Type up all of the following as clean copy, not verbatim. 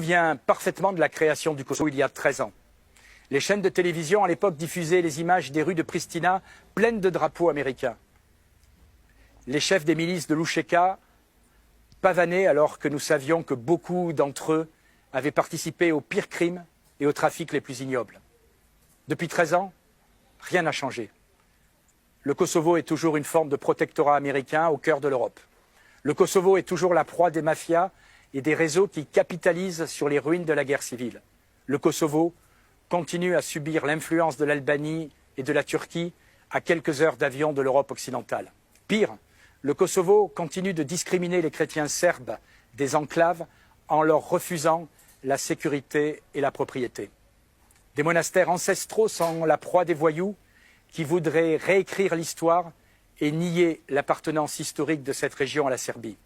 me souviens parfaitement de la création du Kosovo il y a 13 ans. Les chaînes de télévision à l'époque diffusaient les images des rues de Pristina pleines de drapeaux américains. Les chefs des milices de l'UÇK pavanaient alors que nous savions que beaucoup d'entre eux avaient participé aux pires crimes et aux trafics les plus ignobles. Depuis 13 ans, rien n'a changé. Le Kosovo est toujours une forme de protectorat américain au cœur de l'Europe. Le Kosovo est toujours la proie des mafias et des réseaux qui capitalisent sur les ruines de la guerre civile. Le Kosovo continue à subir l'influence de l'Albanie et de la Turquie à quelques heures d'avion de l'Europe occidentale. Pire, le Kosovo continue de discriminer les chrétiens serbes des enclaves en leur refusant la sécurité et la propriété. Des monastères ancestraux sont la proie des voyous qui voudraient réécrire l'histoire et nier l'appartenance historique de cette région à la Serbie.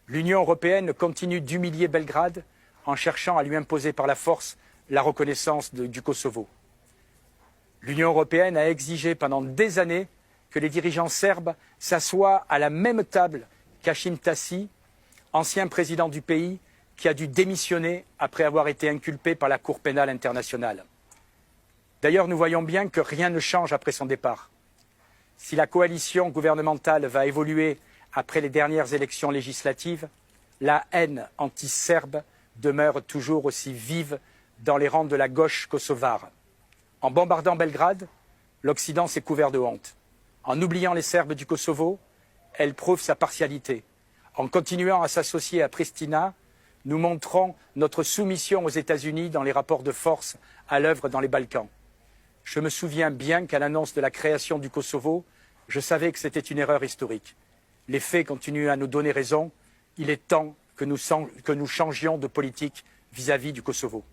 L'Union européenne continue d'humilier Belgrade en cherchant à lui imposer par la force la reconnaissance du Kosovo. L'Union européenne a exigé pendant des années que les dirigeants serbes s'assoient à la même table qu'Hashim Thaçi, ancien président du pays, qui a dû démissionner après avoir été inculpé par la Cour pénale internationale. D'ailleurs, nous voyons bien que rien ne change après son départ. Si la coalition gouvernementale va évoluer après les dernières élections législatives, la haine anti-serbe demeure toujours aussi vive dans les rangs de la gauche kosovare. En bombardant Belgrade, l'Occident s'est couvert de honte. En oubliant les Serbes du Kosovo, elle prouve sa partialité. En continuant à s'associer à Pristina, nous montrons notre soumission aux États-Unis dans les rapports de force à l'œuvre dans les Balkans. Je me souviens bien qu'à l'annonce de la création du Kosovo, je savais que c'était une erreur historique. Les faits continuent à nous donner raison. Il est temps que nous changions de politique vis-à-vis du Kosovo.